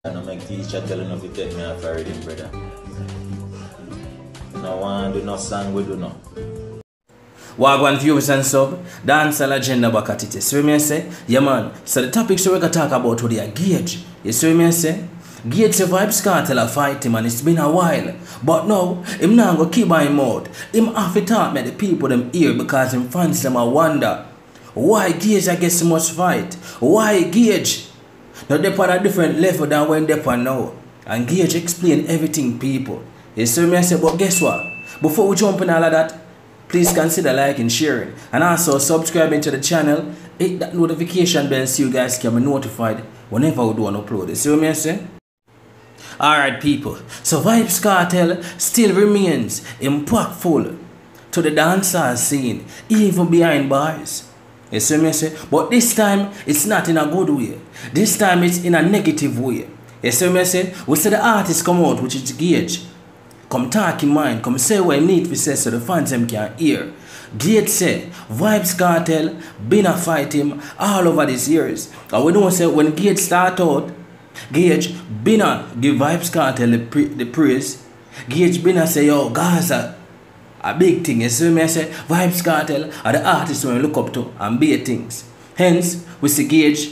I don't make teacher tell enough to take me off a reading, brother. No one do no song we do no. Wagwan viewers and sub, Dancehall Agenda back at it. So me say, yeah man, so the topics we're gonna talk about today are Gage. You see me say? Gage say Vybz Kartel a fight him and it's been a while. But now, him now go keep on him out. Him have to talk me the people them here because him fans them a wonder. Why Gage I get so much fight? Why Gage? Now they on a different level than when they on now. And Gage explain everything people. You see me say, but guess what? Before we jump in all of that, please consider liking, sharing, and also subscribing to the channel. Hit that notification bell so you guys can be notified whenever we do an upload. You see what I say? Alright people, so Vybz Kartel still remains impactful to the dancehall scene, even behind bars. You see what I say? But this time, it's not in a good way. This time, it's in a negative way. You see what I say? We see the artist come out, which is Gage. Come talk in mind, come say what you need to say so the fans them can hear. Gage say, Vybz Kartel been a fight him all over these years. And we don't say when Gage start out, Gage been a give Vybz Kartel the praise. Gage been a say, yo, Gaza, a big thing. You see me I say, Vybz Kartel are the artists we look up to and be things. Hence, we see Gage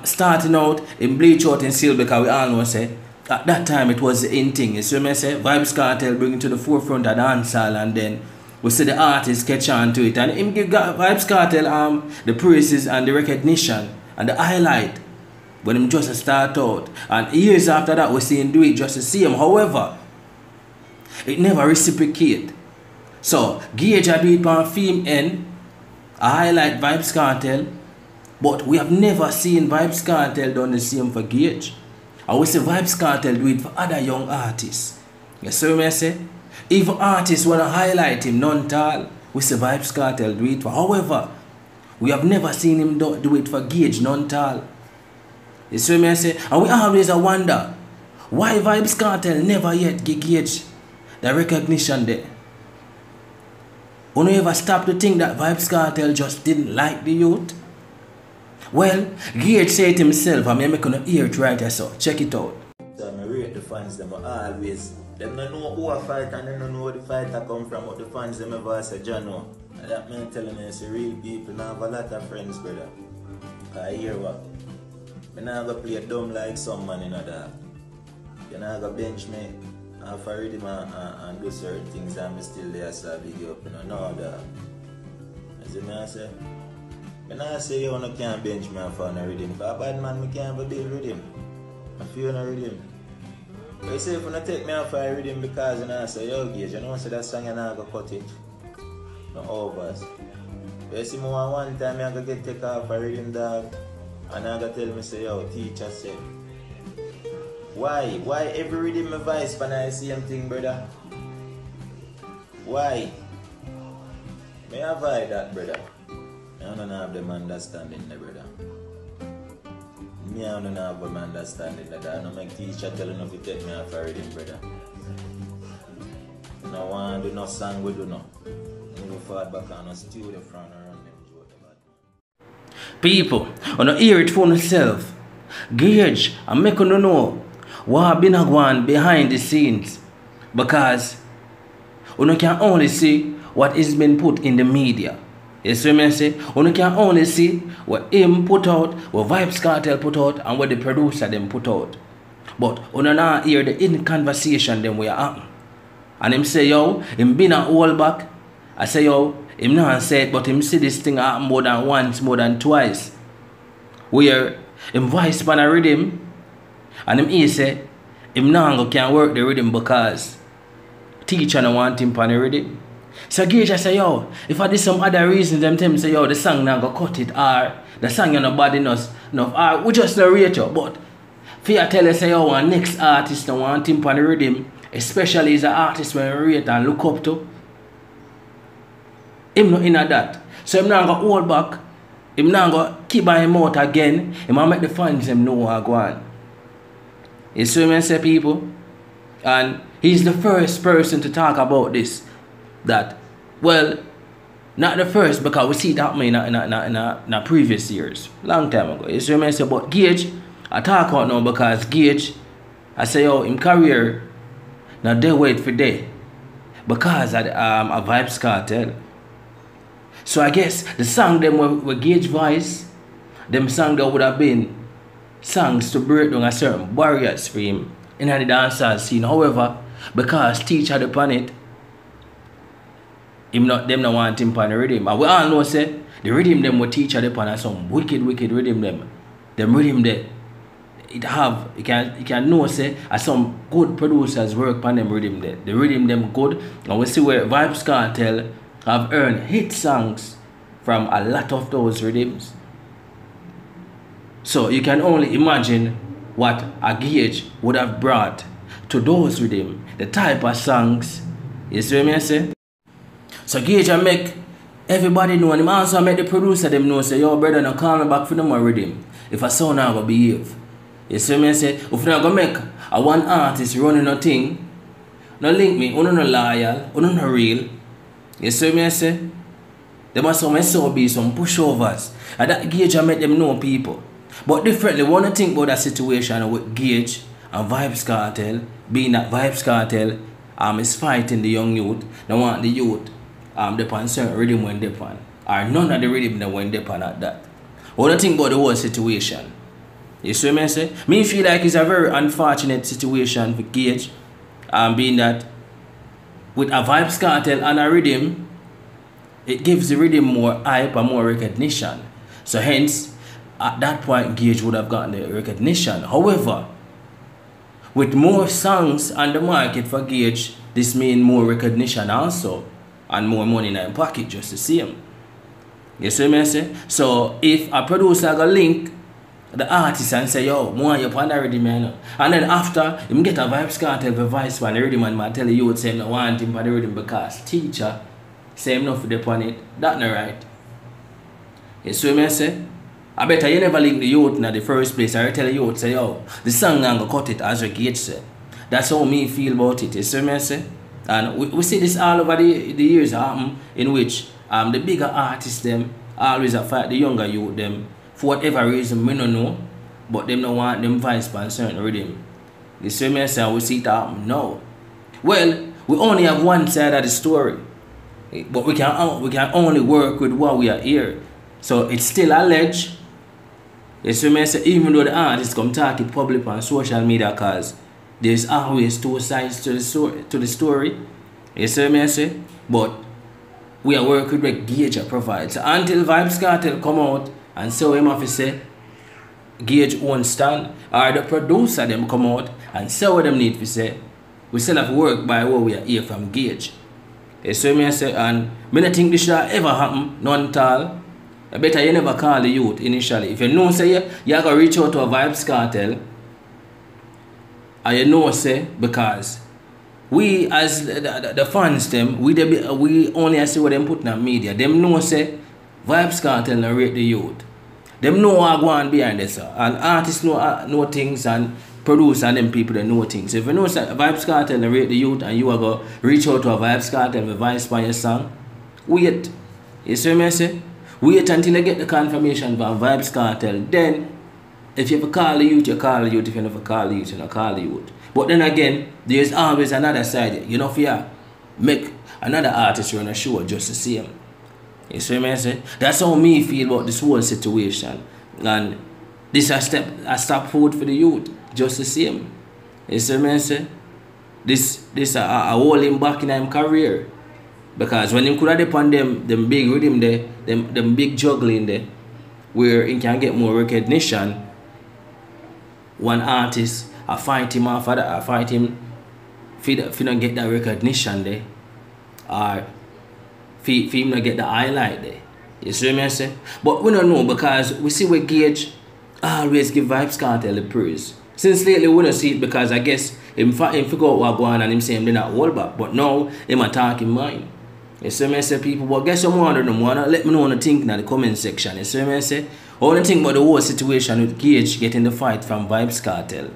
starting out in Bleach Out in Seal because we all know say, at that time it was the in thing. You see what I say? Vybz Kartel bring it to the forefront of dancehall and then we see the artists catch on to it. And him give Vybz Kartel the praises and the recognition and the highlight when him just start out. And years after that we see him do it just to see him. However, it never reciprocate. So Gage a do it on film end, I highlight Vybz Kartel, but we have never seen Vybz Kartel done the same for Gage. And we see Vybz Kartel do it for other young artists. You see what I say? If artists want to highlight him, none tall, we see Vybz Kartel do it for. However, we have never seen him do it for Gage, none tall. You see what I say? And we always wonder, why Vybz Kartel never yet give Gage the recognition there? You don't ever stop to think that Vybz Kartel just didn't like the youth? Well, Gage said it himself, and I'm making hear it right here, so check it out. So I rate the fans them always. Them don't know who a fight and they don't know where the fighter come from, but the fans them ever say Jano. And that man telling me it's real people now have a lot of friends, brother. I hear what? I'm not gonna play dumb like some man in a dog. You're not gonna bench me and for reading and do certain things and I'm still there, so I big you up, you know, no dog. You see me I say? When I say you can't bench me for no rhythm, because a bad man I can't build rhythm. I feel no rhythm. But you say if you don't take me off for a rhythm because you know, say, yo Gage, you know say that song you're not going to cut it. No overs. But you see me one time I'm going to get take off for a rhythm dog and I'm going to tell me say, yo, teacher said. Why? Why every rhythm my voice when I see same thing, brother? Why? May I avoid that, brother? I don't have them understanding there, brother. Me I don't have them understanding that. I don't make teacher tell enough to take me off a reading, brother. No one do no song we do no. No fall back on no steal the front around them. People, on the hear it for yourself. Gage, I make you know what been going behind the scenes. Because you can only see what is being put in the media. You see what I say? You can only see what him put out, what Vybz Kartel put out, and what the producer them put out. But you not hear the in conversation them where happen. And him say, yo, him been a hold back. I say, yo, him not say it, but him see this thing happen more than once, more than twice. Where him voice pan a rhythm, and him say, him not can work the rhythm because teacher don't want him pan the rhythm. So Gage I say, yo, if I did some other reasons, them tell me say, yo, the song not go cut it, or the song you're not bad enough, or we just not rate you. But for you tell you say, yo, one next artist don't want him on the rhythm, especially as an artist when you rate and look up to, him not in that. So him not go hold back, him not go keep on him out again, him might make the fans them know what go on. You see what I say, people? And he's the first person to talk about this. That, well, not the first because we see it happening in previous years, long time ago. You see what I say? But Gage I talk out now because Gage, I say, yo, in career, now they wait for day. Because of a Vybz Kartel. So I guess the song them were Gage voice, them song that would have been songs to break down a certain barriers for him in the dancehall scene. However, because teacher upon it, them not want him on the rhythm. And we all know say the rhythm them will teach upon some wicked rhythm them. Them rhythm there. You can know say as some good producers work on them rhythm there. The rhythm them good, and we see where Vybz Kartel have earned hit songs from a lot of those rhythms. So you can only imagine what a Gage would have brought to those rhythms, the type of songs. You see what I say? So Gage I make everybody know, and him also make the producer them know say, yo brother, now call me back for them rhythm. If a sound now go behave. You see me say, if you not go make a one artist running a thing, no link me, you no loyal, you no real. You see me say? There must be some pushovers. And that Gage I make them know people. But differently, when I think about that situation with Gage and Vybz Kartel, being that Vybz Kartel is fighting the young youth, they want the youth depend certain rhythm when depend. Or none of the rhythm that when depend at that. When I think about the whole situation, you see what I say? Me feel like it's a very unfortunate situation for Gage, being that with a Vybz Kartel and a rhythm, it gives the rhythm more hype and more recognition. So hence, at that point, Gage would have gotten the recognition. However, with more songs on the market for Gage, this means more recognition also, and more money in their pocket just the same. You see what I say? So if a producer go link the artist and say, yo, more you on the rhythm, man. And then after, him get a Vybz Kartel for voice for the rhythm, and man tell the youth say him not want him for the rhythm because teacher say him not for the upon it. That's not right. You see what I say? I better you never link the youth in the first place. I tell the youth, say, yo, the song I'm going to cut it as a Gage said. That's how me feel about it. You see what I say? And we see this all over the years happen, in which the bigger artists them always fight the younger youth them. For whatever reason, we don't know, but them don't want them vice for a certain rhythm. You see me say we see it happen now. Well, we only have one side of the story, but we can only work with what we are here. So it's still alleged. You see me say even though the artists come talk it public on social media, cause there's always two sides to the story. You see me say, but we are working with Gage provides. So until Vybz Kartel come out and so him have to say Gage won't stand, or the producer them come out and say what them need to say, we still have to work by what we are here from Gage. You see me say, and I don't think this should ever happen, none at all. I better you never call the youth initially. If you know say you have to reach out to a Vybz Kartel, and you know say because we as the fans them, we only see what them put in the media. Them know say Vybz Kartel narrate the youth. Them know what go on behind this. And artists know things, and producers and them people that know things. If you know say Vybz Kartel narrate the youth and you are going to reach out to a Vybz Kartel with voice for your song, wait. You see what I say? Wait until you get the confirmation from Vybz Kartel. Then if you ever call the youth, you call the youth. If you never call the youth, you don't call the youth. But then again, there's always another side. You know, if you make another artist run a show just the same. You see what I say? That's how me feel about this whole situation. And this is a step forward for the youth, just the same. You see what I say? This a hold him back in his career. Because when him could have depend them big rhythm there, them big juggling there, where he can get more recognition, one artist I fight him off that, I fight him if he don't get that recognition there, or if him not get the highlight there. You see what I say? But we don't know, because we see where Gage always give Vybz Kartel the praise. Since lately we don't see it, because I guess him figure out what going on and him say him did not hold back. But now him attack in mind. You see what I say, people? But guess some one of them wanna let me know what you think in the comment section. You see what I say? I want to think about the whole situation with Gage getting the fight from Vybz Kartel.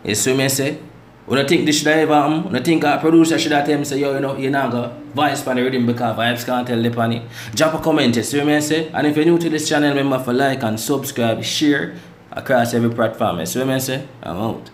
You see what I say? When I think this should ever happen, when I think a producer should have tell him say, yo, you know, you're not going to voice for the rhythm because Vybz Kartel lip on it. Drop a comment, you see what I say? And if you're new to this channel, remember to like and subscribe, share, across every platform. You see what I say? I'm out.